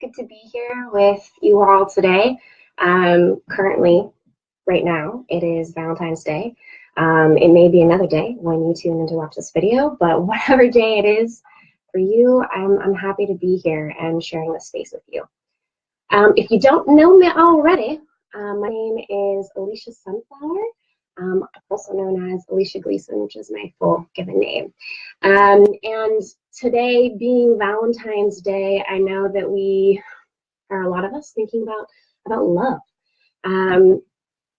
Good to be here with you all today. Currently, right now, it is Valentine's Day. It may be another day when you tune in to watch this video, but whatever day it is for you, I'm happy to be here and sharing this space with you. If you don't know me already, my name is Alicia Sunflower, also known as Alicia Gleason, which is my full given name. And today being Valentine's Day, I know that we are, a lot of us, thinking about love. In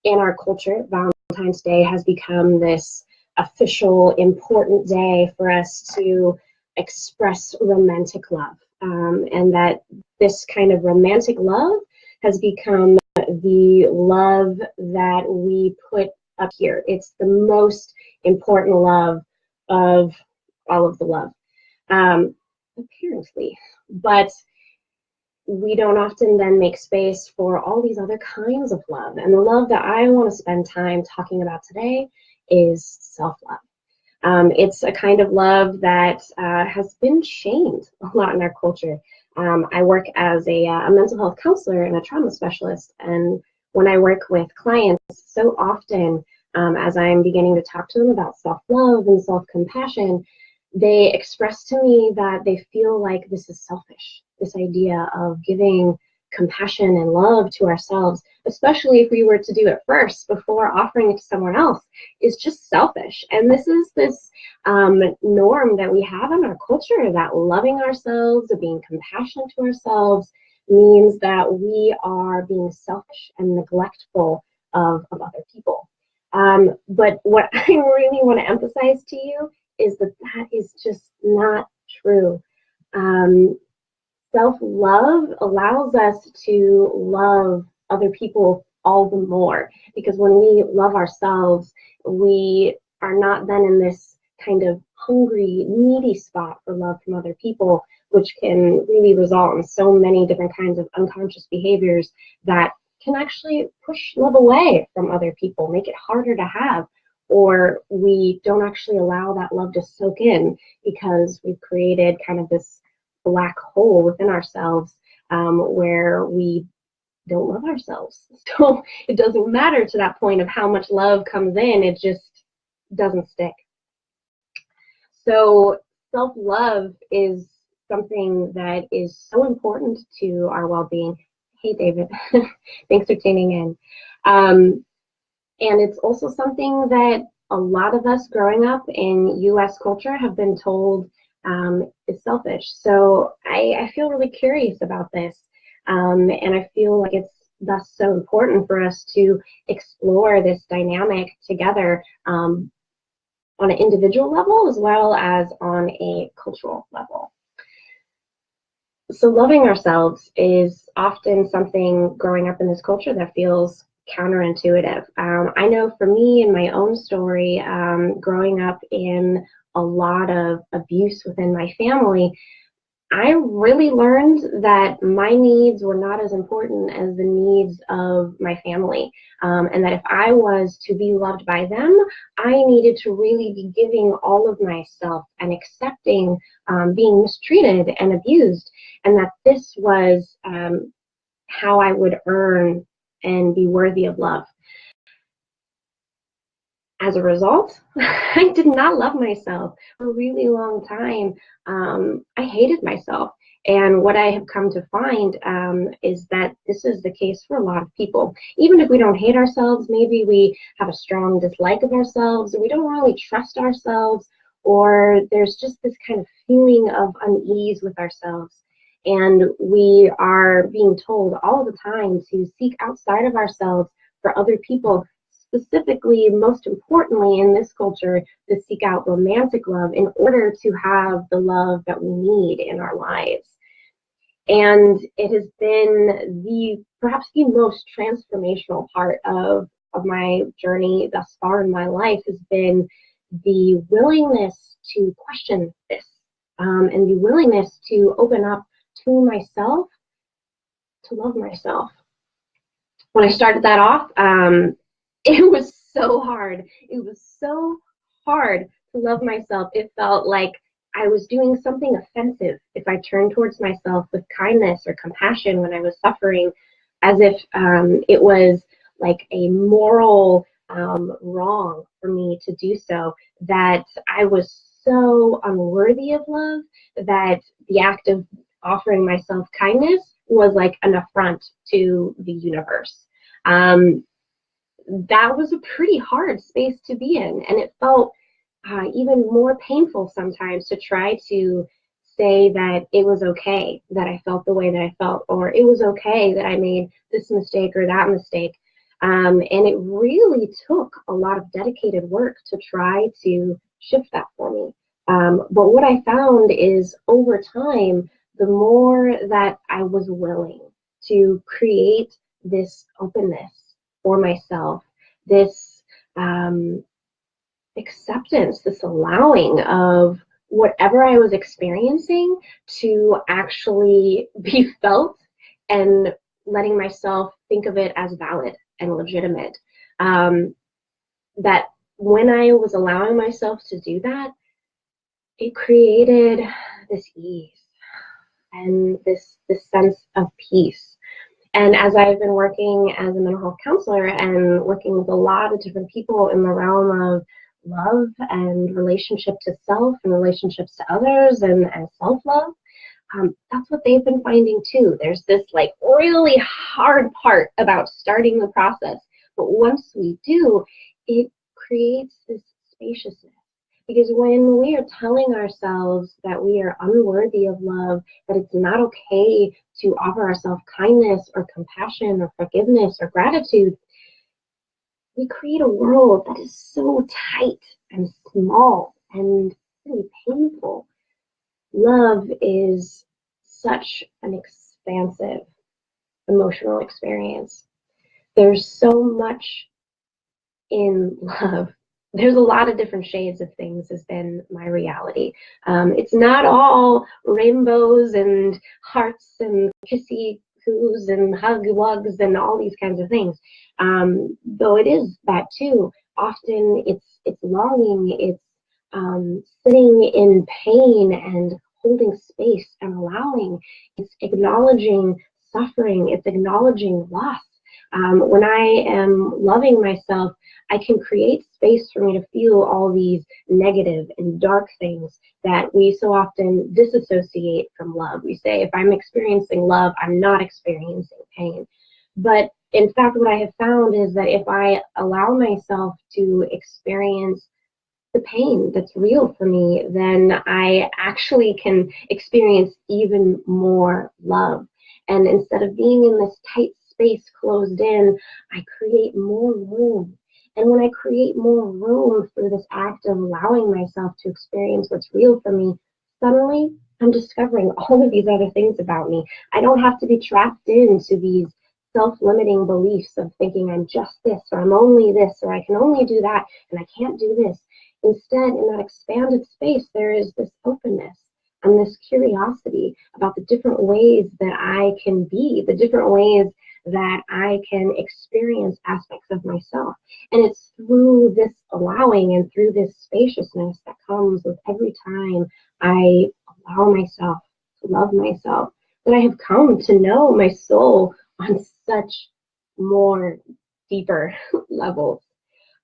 our culture, Valentine's Day has become this official, important day for us to express romantic love. And that this kind of romantic love has become the love that we put up here. It's the most important love of all of the love, apparently. But we don't often then make space for all these other kinds of love. And the love that I want to spend time talking about today is self-love. It's a kind of love that has been shamed a lot in our culture. I work as a mental health counselor and a trauma specialist, and when I work with clients, so often as I'm beginning to talk to them about self-love and self-compassion, they express to me that they feel like this is selfish, this idea of giving compassion and love to ourselves, especially if we were to do it first before offering it to someone else, is just selfish. And this is this norm that we have in our culture, that loving ourselves or being compassionate to ourselves means that we are being selfish and neglectful of other people. But what I really want to emphasize to you is that that is just not true. Self-love allows us to love other people all the more, because when we love ourselves, we are not then in this kind of hungry, needy spot for love from other people, which can really result in so many different kinds of unconscious behaviors that can actually push love away from other people, make it harder to have, or we don't actually allow that love to soak in because we've created kind of this black hole within ourselves where we don't love ourselves. So it doesn't matter to that point of how much love comes in, it just doesn't stick. So self-love is something that is so important to our well-being. Hey, David, thanks for tuning in. And it's also something that a lot of us growing up in US culture have been told is selfish. So I feel really curious about this. And I feel like it's thus so important for us to explore this dynamic together on an individual level as well as on a cultural level. So loving ourselves is often something growing up in this culture that feels counterintuitive. I know for me in my own story, growing up in a lot of abuse within my family, I really learned that my needs were not as important as the needs of my family, and that if I was to be loved by them, I needed to really be giving all of myself and accepting being mistreated and abused, and that this was how I would earn and be worthy of love. As a result, I did not love myself for a really long time. I hated myself. And what I have come to find is that this is the case for a lot of people. Even if we don't hate ourselves, maybe we have a strong dislike of ourselves, or we don't really trust ourselves, or there's just this kind of feeling of unease with ourselves. And we are being told all the time to seek outside of ourselves for other people, specifically, most importantly in this culture, to seek out romantic love in order to have the love that we need in our lives. And it has been perhaps the most transformational part of my journey thus far in my life has been the willingness to question this and the willingness to open up to myself, to love myself. When I started that off, it was so hard. It was so hard to love myself. It felt like I was doing something offensive if I turned towards myself with kindness or compassion when I was suffering, as if it was like a moral wrong for me to do so, that I was so unworthy of love that the act of offering myself kindness was like an affront to the universe. That was a pretty hard space to be in, and it felt even more painful sometimes to try to say that it was okay that I felt the way that I felt, or it was okay that I made this mistake or that mistake. And it really took a lot of dedicated work to try to shift that for me. But what I found is over time, the more that I was willing to create this openness for myself, this acceptance, this allowing of whatever I was experiencing to actually be felt, and letting myself think of it as valid and legitimate. That when I was allowing myself to do that, it created this ease and this sense of peace. And as I've been working as a mental health counselor and working with a lot of different people in the realm of love and relationship to self and relationships to others and self-love, that's what they've been finding too. There's this like really hard part about starting the process, but once we do, it creates this spaciousness. Because when we are telling ourselves that we are unworthy of love, that it's not okay to offer ourselves kindness or compassion or forgiveness or gratitude, we create a world that is so tight and small and really painful. Love is such an expansive emotional experience. There's so much in love. There's a lot of different shades of things has been my reality. It's not all rainbows and hearts and kissy coos and hug wugs and all these kinds of things. Though it is that too. Often it's longing, it's sitting in pain and holding space and allowing. It's acknowledging suffering. It's acknowledging loss. When I am loving myself, I can create space for me to feel all these negative and dark things that we so often disassociate from love. We say, if I'm experiencing love, I'm not experiencing pain. But in fact, what I have found is that if I allow myself to experience the pain that's real for me, then I actually can experience even more love. And instead of being in this tight space closed in, I create more room. And when I create more room through this act of allowing myself to experience what's real for me, suddenly I'm discovering all of these other things about me. I don't have to be trapped into these self-limiting beliefs of thinking I'm just this, or I'm only this, or I can only do that, and I can't do this. Instead, in that expanded space, there is this openness and this curiosity about the different ways that I can be, the different ways that I can experience aspects of myself. And it's through this allowing and through this spaciousness that comes with every time I allow myself to love myself that I have come to know my soul on such more deeper levels.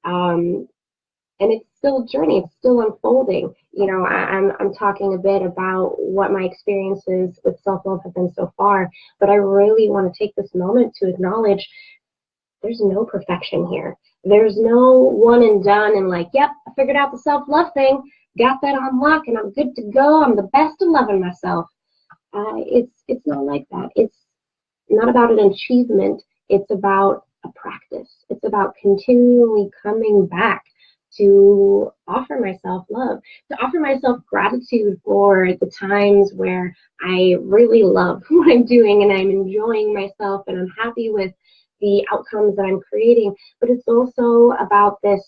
And it's still a journey, it's still unfolding. You know, I'm talking a bit about what my experiences with self-love have been so far, but I really want to take this moment to acknowledge there's no perfection here. There's no one and done and like, yep, I figured out the self-love thing, got that on lock, and I'm good to go. I'm the best at loving myself. It's not like that. It's not about an achievement. It's about a practice. It's about continually coming back to offer myself love, to offer myself gratitude for the times where I really love what I'm doing and I'm enjoying myself and I'm happy with the outcomes that I'm creating. But it's also about this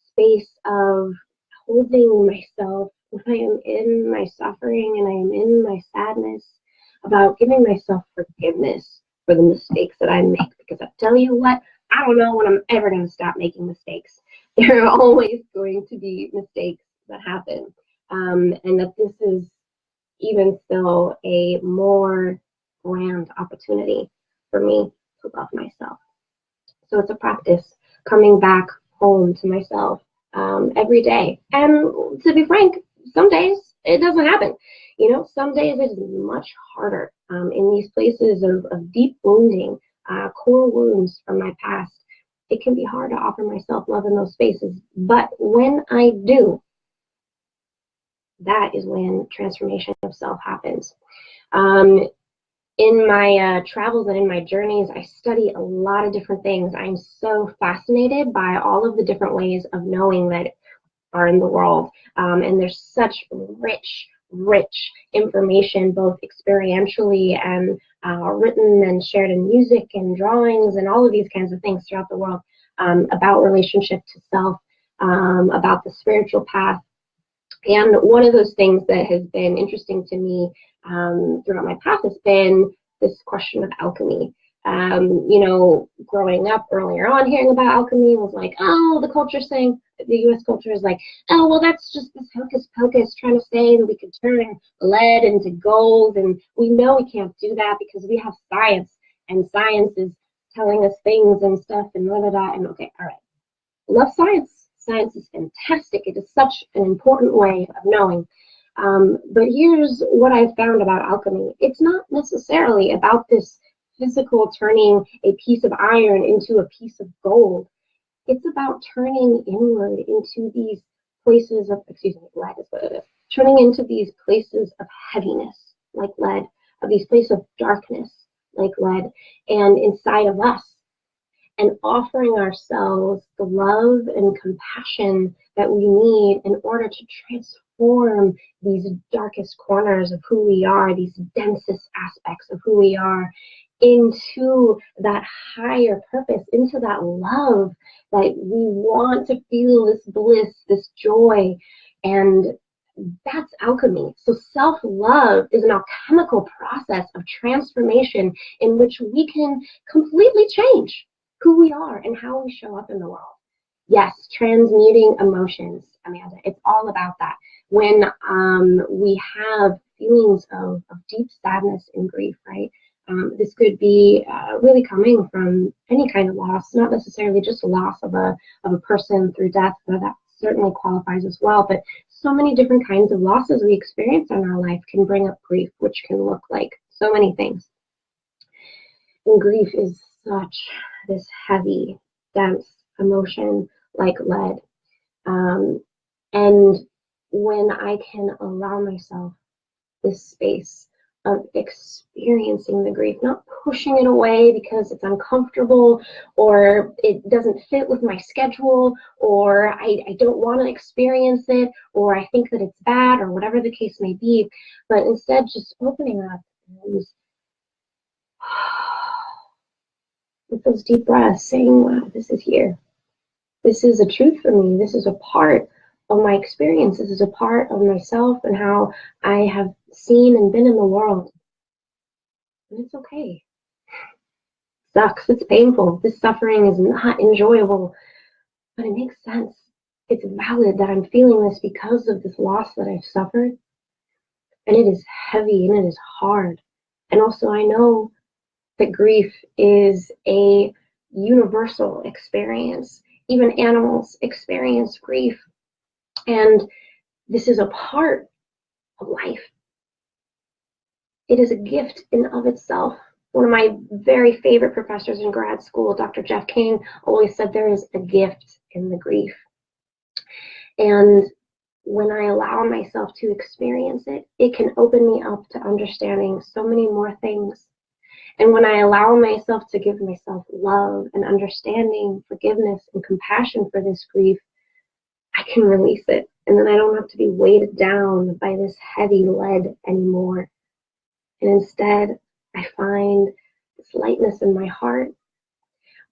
space of holding myself when I am in my suffering and I am in my sadness, about giving myself forgiveness for the mistakes that I make. Because I tell you what, I don't know when I'm ever going to stop making mistakes. There are always going to be mistakes that happen. and that this is even still a more grand opportunity for me to love myself. So it's a practice coming back home to myself every day. And to be frank, some days it doesn't happen. Some days it is much harder in these places of deep wounding, core wounds from my past. It can be hard to offer myself love in those spaces. But when I do, that is when transformation of self happens. In my travels and in my journeys, I study a lot of different things. I'm so fascinated by all of the different ways of knowing that are in the world. And there's such rich information, both experientially and written and shared in music and drawings and all of these kinds of things throughout the world, about relationship to self, about the spiritual path. And one of those things that has been interesting to me throughout my path has been this question of alchemy. Growing up earlier on, hearing about alchemy was like, oh, the culture saying, the US culture is like, oh, well, that's just this hocus pocus trying to say that we could turn lead into gold. And we know we can't do that because we have science, and science is telling us things and stuff and blah, blah, blah. And okay, all right. Love science. Science is fantastic. It is such an important way of knowing. But here's what I've found about alchemy. It's not necessarily about this physical turning a piece of iron into a piece of gold. It's about turning inward into these places of, lead is what it is. Turning into these places of heaviness, like lead, of these places of darkness, like lead, and inside of us. And offering ourselves the love and compassion that we need in order to transform these darkest corners of who we are, these densest aspects of who we are, into that higher purpose, into that love that we want to feel, this bliss, this joy. And that's alchemy. So self-love is an alchemical process of transformation in which we can completely change who we are and how we show up in the world. Yes, transmuting emotions, Amanda. It's all about that. When we have feelings of deep sadness and grief, right? This could be really coming from any kind of loss, not necessarily just a loss of a person through death, though that certainly qualifies as well. But so many different kinds of losses we experience in our life can bring up grief, which can look like so many things. And grief is such this heavy, dense emotion like lead. And when I can allow myself this space of experiencing the grief, not pushing it away because it's uncomfortable or it doesn't fit with my schedule or I don't want to experience it or I think that it's bad or whatever the case may be, but instead just opening up and with those deep breaths, saying, wow, this is here. This is a truth for me. This is a part of my experience. This is a part of myself and how I have seen and been in the world. And it's okay. It sucks. It's painful. This suffering is not enjoyable, but it makes sense. It's valid that I'm feeling this because of this loss that I've suffered. And it is heavy and it is hard. And also I know that grief is a universal experience. Even animals experience grief. And this is a part of life. It is a gift in of itself. One of my very favorite professors in grad school, Dr. Jeff King, always said there is a gift in the grief. And when I allow myself to experience it, it can open me up to understanding so many more things. And when I allow myself to give myself love and understanding, forgiveness, and compassion for this grief, I can release it. And then I don't have to be weighted down by this heavy lead anymore. And instead, I find this lightness in my heart,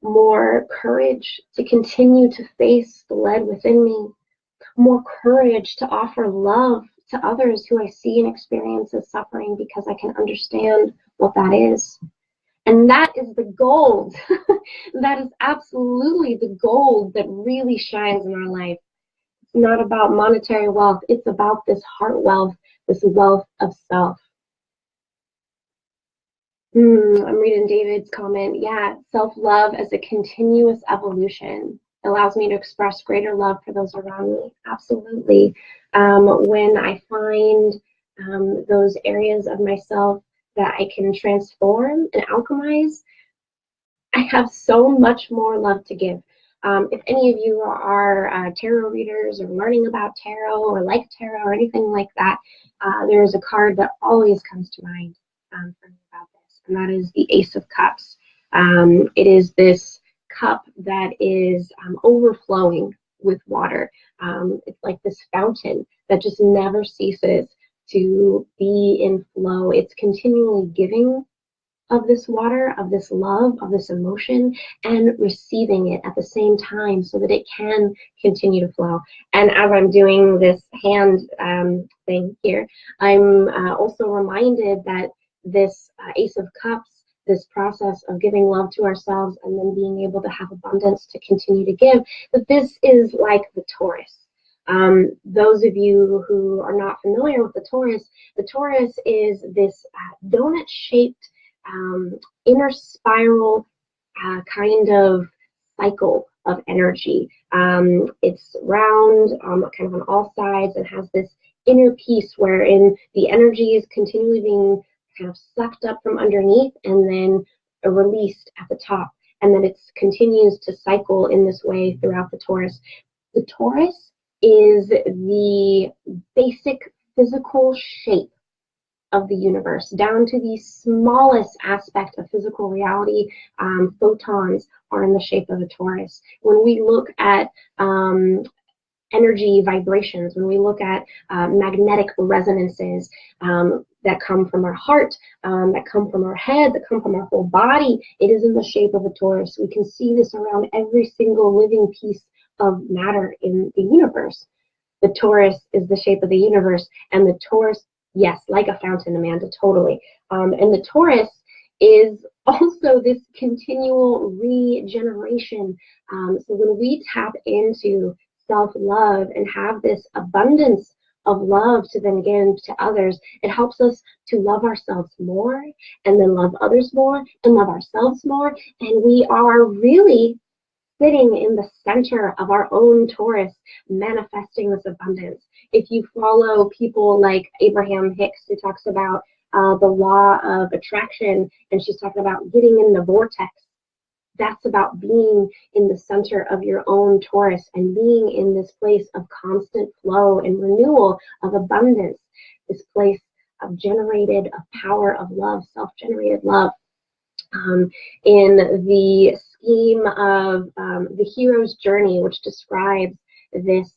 more courage to continue to face the lead within me, more courage to offer love to others who I see and experience as suffering because I can understand what that is. And that is the gold. That is absolutely the gold that really shines in our life. It's not about monetary wealth. It's about this heart wealth, this wealth of self. I'm reading David's comment. Yeah, self-love as a continuous evolution allows me to express greater love for those around me. Absolutely. When I find those areas of myself that I can transform and alchemize, I have so much more love to give. If any of you are tarot readers or learning about tarot or like tarot or anything like that, there is a card that always comes to mind for me about this, and that is the Ace of Cups. It is this cup that is overflowing with water. It's like this fountain that just never ceases to be in flow. It's continually giving of this water, of this love, of this emotion, and receiving it at the same time so that it can continue to flow. And as I'm doing this hand thing here, I'm also reminded that this Ace of Cups, this process of giving love to ourselves and then being able to have abundance to continue to give, that this is like the Taurus. Those of you who are not familiar with the Taurus is this donut-shaped inner spiral kind of cycle of energy. It's round, kind of on all sides, and has this inner piece wherein the energy is continually being kind of sucked up from underneath and then released at the top. And then it continues to cycle in this way throughout the Taurus. The Taurus is the basic physical shape of the universe, down to the smallest aspect of physical reality. Photons are in the shape of a Taurus. When we look at energy vibrations, when we look at magnetic resonances that come from our heart, that come from our head, that come from our whole body, it is in the shape of a Taurus. We can see this around every single living piece of matter in the universe. The Taurus is the shape of the universe, and the Taurus, yes, like a fountain, Amanda, totally. And the Taurus is also this continual regeneration. So when we tap into self-love and have this abundance of love to then give to others, it helps us to love ourselves more, and then love others more, and love ourselves more. And we are really sitting in the center of our own Taurus, manifesting this abundance. If you follow people like Abraham Hicks, who talks about the law of attraction, and she's talking about getting in the vortex, that's about being in the center of your own Taurus and being in this place of constant flow and renewal of abundance, this place of generated, of power, of love, self-generated love. In the scheme of the hero's journey, which describes this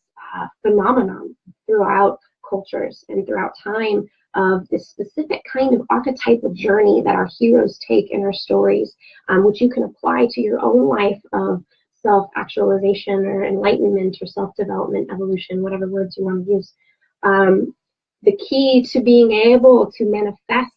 phenomenon throughout cultures and throughout time, of this specific kind of archetypal journey that our heroes take in our stories, which you can apply to your own life of self-actualization or enlightenment or self-development, evolution, whatever words you want to use. The key to being able to manifest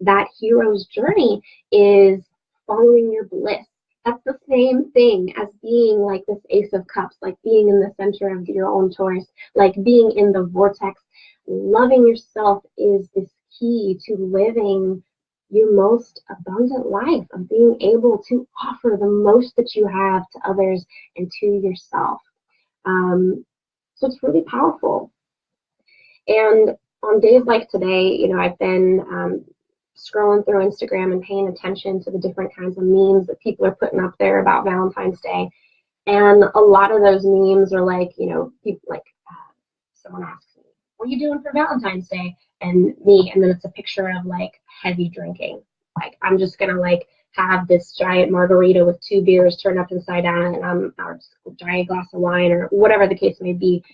that hero's journey is following your bliss. That's the same thing as being like this Ace of Cups, like being in the center of your own Taurus, like being in the vortex. Loving yourself is this key to living your most abundant life, of being able to offer the most that you have to others and to yourself. So it's really powerful. And on days like today, you know, I've been scrolling through Instagram and paying attention to the different kinds of memes that people are putting up there about Valentine's Day. And a lot of those memes are like, you know, people like, someone asks me, what are you doing for Valentine's Day? And me, and then it's a picture of like heavy drinking. Like, I'm just gonna like have this giant margarita with 2 beers turned up inside down, and or a giant glass of wine, or whatever the case may be.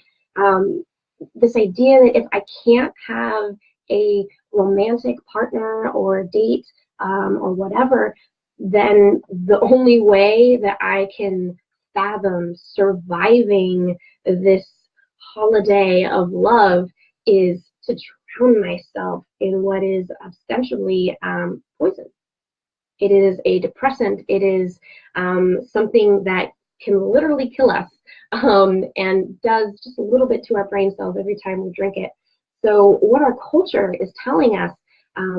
This idea that if I can't have a romantic partner or date or whatever, then the only way that I can fathom surviving this holiday of love is to drown myself in what is essentially poison. It is a depressant. It is something that can literally kill us, and does just a little bit to our brain cells every time we drink it. So what our culture is telling us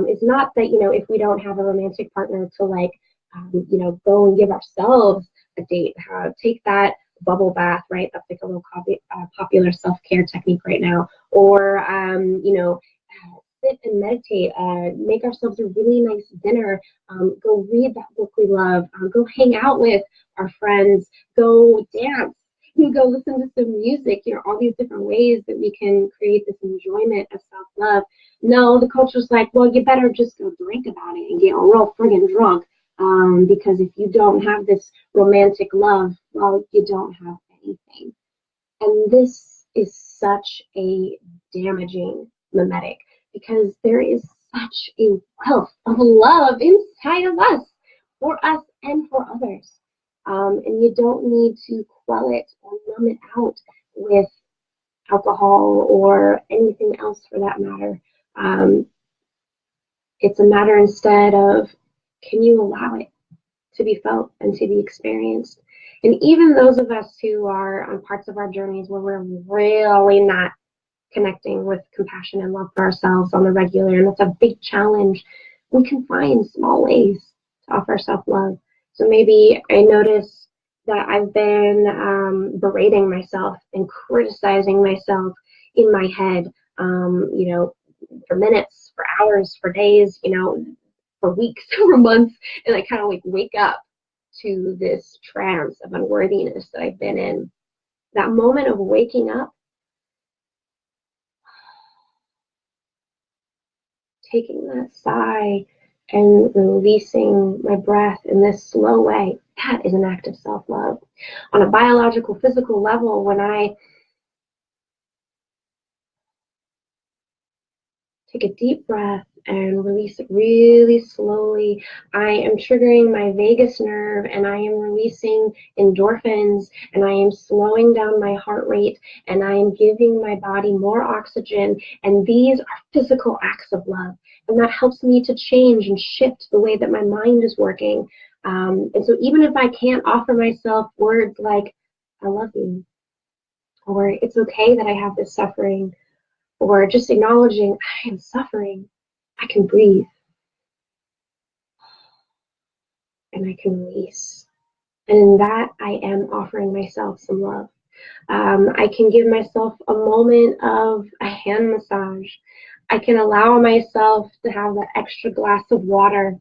is not that, if we don't have a romantic partner to like, go and give ourselves a date, take that bubble bath, right? That's like a real popular self-care technique right now. Or, sit and meditate, make ourselves a really nice dinner, go read that book we love, go hang out with our friends, go dance, go listen to some music, all these different ways that we can create this enjoyment of self-love. No, the culture's like, well, you better just go drink about it and get real friggin' drunk, because if you don't have this romantic love, well, you don't have anything. And this is such a damaging mimetic, because there is such a wealth of love inside of us, for us and for others. And you don't need to quell it or numb it out with alcohol or anything else for that matter. It's a matter instead of, can you allow it to be felt and to be experienced? And even those of us who are on parts of our journeys where we're really not connecting with compassion and love for ourselves on the regular, and that's a big challenge, we can find small ways to offer self-love. So maybe I notice that I've been berating myself and criticizing myself in my head, for minutes, for hours, for days, for weeks, for months, and I kind of like wake up to this trance of unworthiness that I've been in. That moment of waking up, taking that sigh and releasing my breath in this slow way, that is an act of self-love. On a biological, physical level, when I take a deep breath and release it really slowly, I am triggering my vagus nerve, and I am releasing endorphins, and I am slowing down my heart rate, and I am giving my body more oxygen. And these are physical acts of love. And that helps me to change and shift the way that my mind is working. And so even if I can't offer myself words like, I love you, or it's okay that I have this suffering, or just acknowledging I am suffering, I can breathe and I can release. And in that, I am offering myself some love. I can give myself a moment of a hand massage. I can allow myself to have that extra glass of water.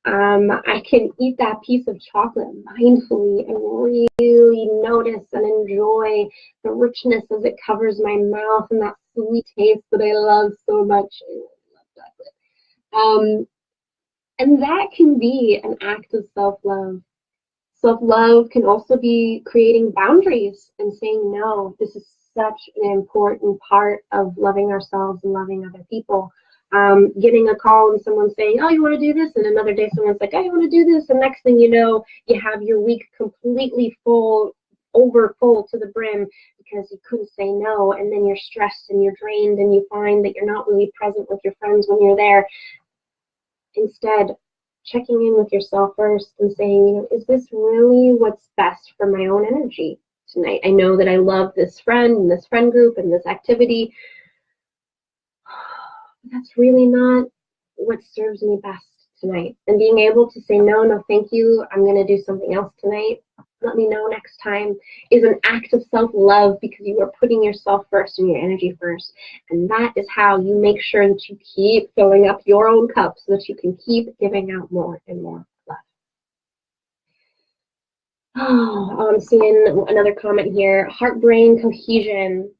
I can eat that piece of chocolate mindfully and really notice and enjoy the richness as it covers my mouth and that sweet taste that I love so much. I love chocolate. And that can be an act of self-love. Self-love can also be creating boundaries and saying no. This is such an important part of loving ourselves and loving other people. Getting a call and someone saying, oh, you want to do this? And another day someone's like, oh, you want to do this? And next thing you know, you have your week completely full, over full to the brim because you couldn't say no. And then you're stressed and you're drained and you find that you're not really present with your friends when you're there. Instead, checking in with yourself first and saying, is this really what's best for my own energy tonight? I know that I love this friend and this friend group and this activity. That's really not what serves me best tonight. And being able to say, no, no, thank you, I'm going to do something else tonight. Let me know next time, is an act of self-love because you are putting yourself first and your energy first. And that is how you make sure that you keep filling up your own cup so that you can keep giving out more and more love. Oh, I'm seeing another comment here. Heart-brain cohesion.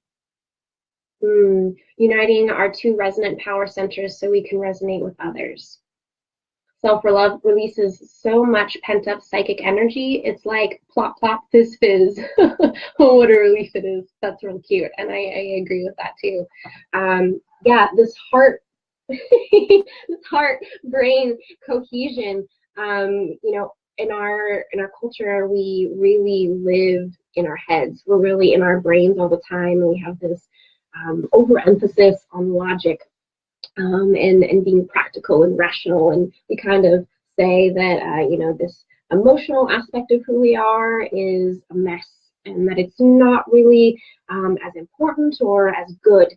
Uniting our two resonant power centers so we can resonate with others. Self-love releases so much pent-up psychic energy. It's like plop, plop, fizz, fizz. Oh, what a relief it is. That's really cute. And I agree with that too. Yeah, this heart-brain cohesion, in our culture, we really live in our heads. We're really in our brains all the time. And we have this overemphasis on logic. And being practical and rational, and we kind of say that this emotional aspect of who we are is a mess, and that it's not really as important or as good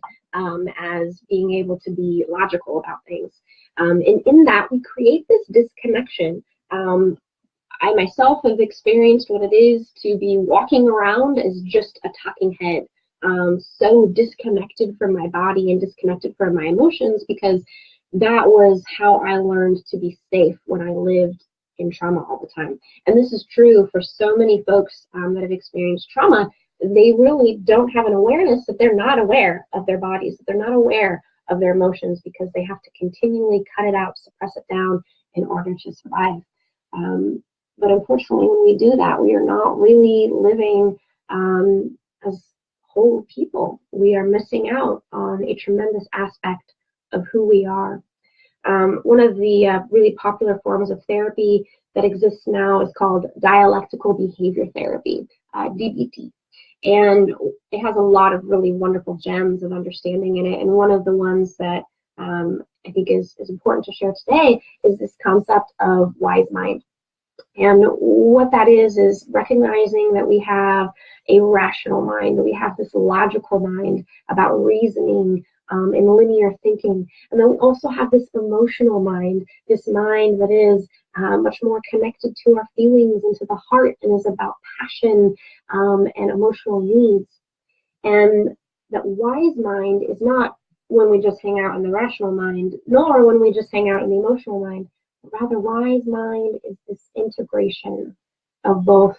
as being able to be logical about things. And in that, we create this disconnection. I myself have experienced what it is to be walking around as just a talking head, so disconnected from my body and disconnected from my emotions, because that was how I learned to be safe when I lived in trauma all the time. And this is true for so many folks that have experienced trauma. They really don't have an awareness that they're not aware of their bodies, that they're not aware of their emotions, because they have to continually cut it out, suppress it down in order to survive. But unfortunately, when we do that, we are not really living as whole people. We are missing out on a tremendous aspect of who we are. One of the really popular forms of therapy that exists now is called dialectical behavior therapy, DBT. And it has a lot of really wonderful gems of understanding in it. And one of the ones that I think is important to share today is this concept of wise mind. And what that is recognizing that we have a rational mind, that we have this logical mind about reasoning and linear thinking. And then we also have this emotional mind, this mind that is much more connected to our feelings and to the heart, and is about passion and emotional needs. And that wise mind is not when we just hang out in the rational mind, nor when we just hang out in the emotional mind. Rather, wise mind is this integration of both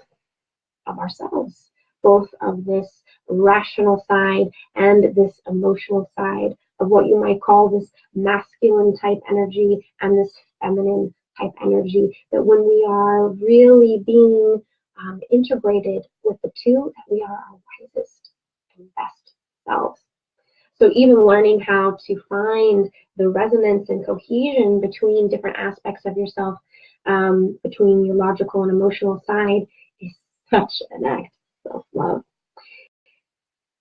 of ourselves, both of this rational side and this emotional side of what you might call this masculine type energy and this feminine type energy. That when we are really being integrated with the two, that we are our wisest and best selves. So even learning how to find the resonance and cohesion between different aspects of yourself, between your logical and emotional side, is such an act of self-love.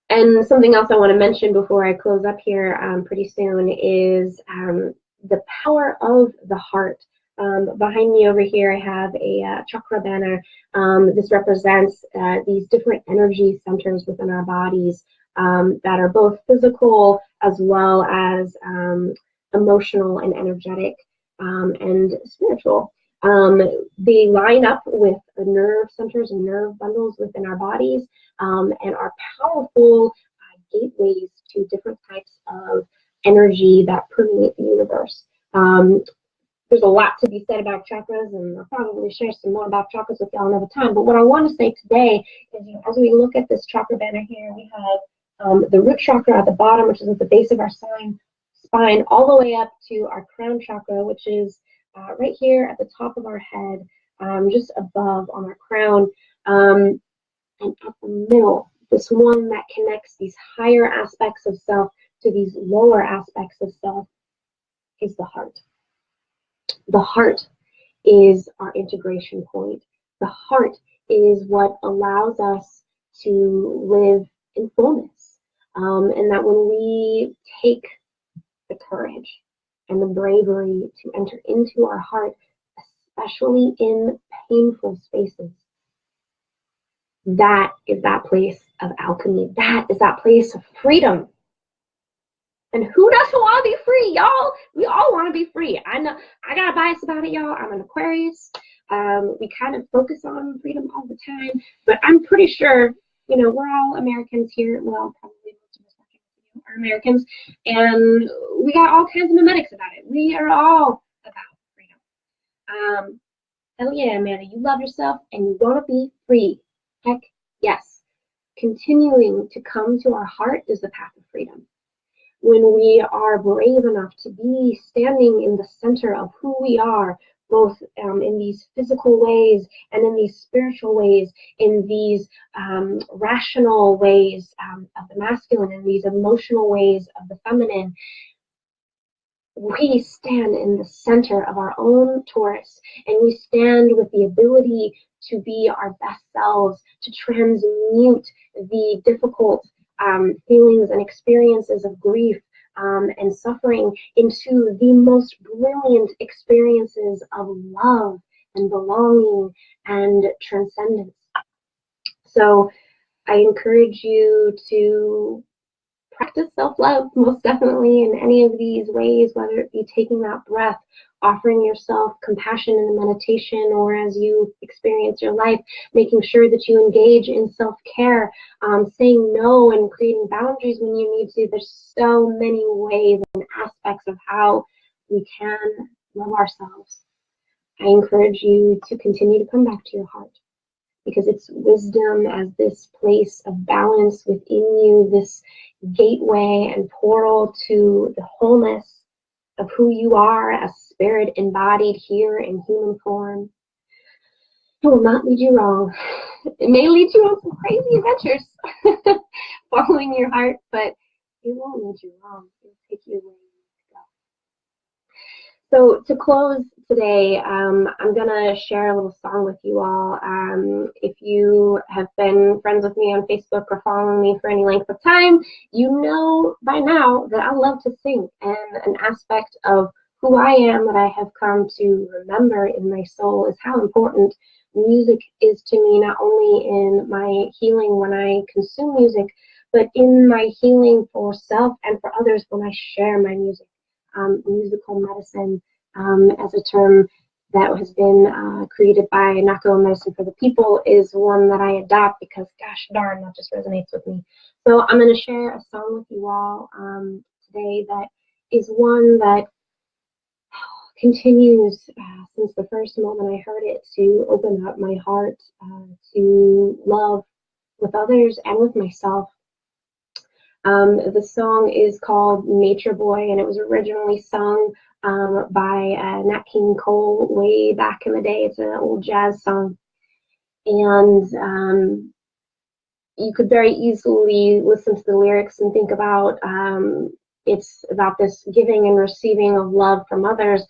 And something else I want to mention before I close up here pretty soon is the power of the heart. Behind me over here, I have a Chakra Banner. This represents these different energy centers within our bodies that are both physical as well as emotional and energetic and spiritual. They line up with the nerve centers and nerve bundles within our bodies and are powerful gateways to different types of energy that permeate the universe. There's a lot to be said about chakras, and I'll probably share some more about chakras with y'all another time. But what I want to say today is, as we look at this chakra banner here, we have the root chakra at the bottom, which is at the base of our spine, all the way up to our crown chakra, which is right here at the top of our head, just above on our crown. And at the middle, this one that connects these higher aspects of self to these lower aspects of self is the heart. The heart is our integration point. The heart is what allows us to live in fullness. And that when we take the courage and the bravery to enter into our heart, especially in painful spaces, that is that place of alchemy. That is that place of freedom. And who doesn't want to be free, y'all? We all want to be free. I know I got a bias about it, y'all. I'm an Aquarius. We kind of focus on freedom all the time, but I'm pretty sure, we're all Americans here. Well, probably most of us are Americans, and we got all kinds of mimetics about it. We are all about freedom. Hell yeah, Amanda, you love yourself and you want to be free. Heck yes. Continuing to come to our heart is the path of freedom. When we are brave enough to be standing in the center of who we are, both in these physical ways and in these spiritual ways, in these rational ways of the masculine, and these emotional ways of the feminine, we stand in the center of our own Taurus, and we stand with the ability to be our best selves, to transmute the difficult feelings and experiences of grief and suffering into the most brilliant experiences of love and belonging and transcendence. So I encourage you to practice self-love, most definitely, in any of these ways, whether it be taking that breath, offering yourself compassion in the meditation, or as you experience your life, making sure that you engage in self-care, saying no and creating boundaries when you need to. There's so many ways and aspects of how we can love ourselves. I encourage you to continue to come back to your heart, because it's wisdom as this place of balance within you, this gateway and portal to the wholeness of who you are as spirit embodied here in human form. It will not lead you wrong. It may lead you on some crazy adventures following your heart, but it won't lead you wrong. It'll take you where you need to go. So to close today, I'm going to share a little song with you all. If you have been friends with me on Facebook or following me for any length of time, you know by now that I love to sing, and an aspect of who I am that I have come to remember in my soul is how important music is to me, not only in my healing when I consume music, but in my healing for self and for others when I share my music. Musical medicine, as a term that has been created by Nako Medicine for the People, is one that I adopt because, gosh darn, that just resonates with me. So I'm going to share a song with you all today that is one that continues since the first moment I heard it to open up my heart to love with others and with myself. The song is called Nature Boy, and it was originally sung by Nat King Cole way back in the day. It's an old jazz song. And you could very easily listen to the lyrics and think about it's about this giving and receiving of love from others.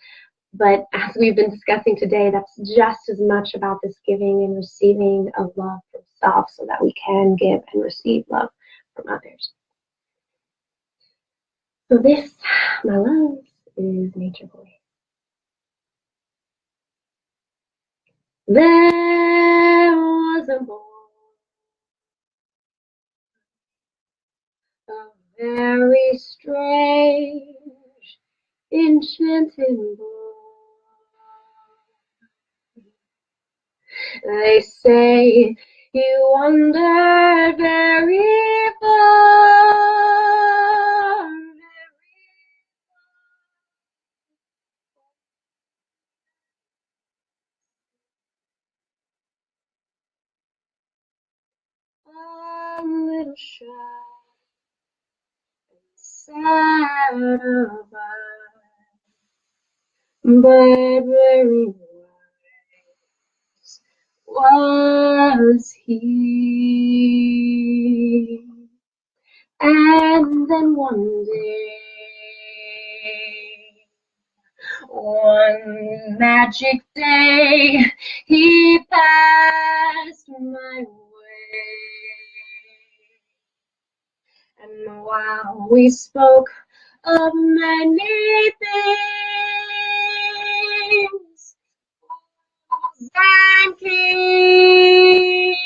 But as we've been discussing today, that's just as much about this giving and receiving of love from self, so that we can give and receive love from others. So this, my loves, is Nature Boy. There was a boy, a very strange, enchanted boy. They say he wandered very far, a little shy and sad of eye, but very wise was he. And then one day, one magic day, he passed my way. And while we spoke of many things, and kings,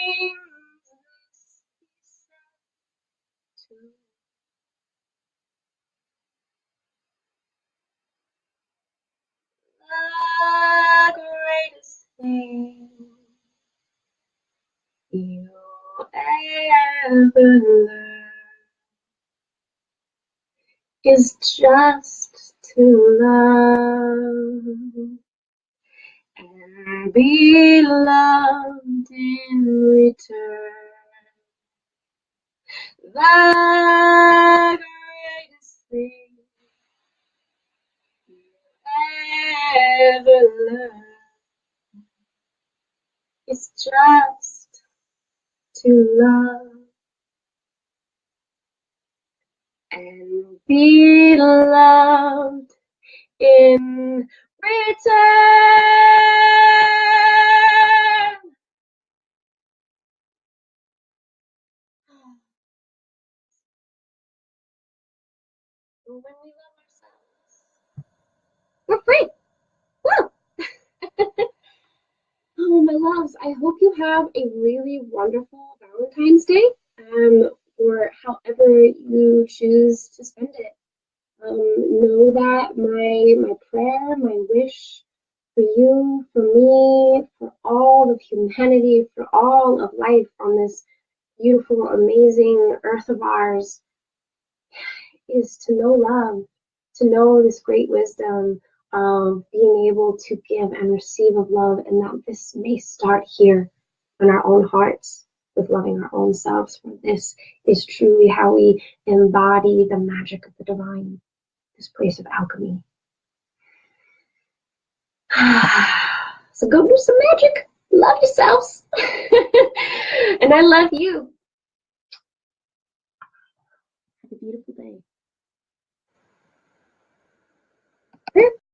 the greatest thing you'll ever learn is just to love and be loved in return. The greatest thing you'll ever learn is just to love and be loved in return. When we love ourselves, we're free. Woo! I hope you have a really wonderful Valentine's Day, or however you choose to spend it. Know that my prayer, my wish for you, for me, for all of humanity, for all of life on this beautiful, amazing earth of ours is to know love, to know this great wisdom of being able to give and receive of love, and that this may start here in our own hearts with loving our own selves. For this is truly how we embody the magic of the divine, this place of alchemy. So go do some magic. Love yourselves. And I love you. Have a beautiful day.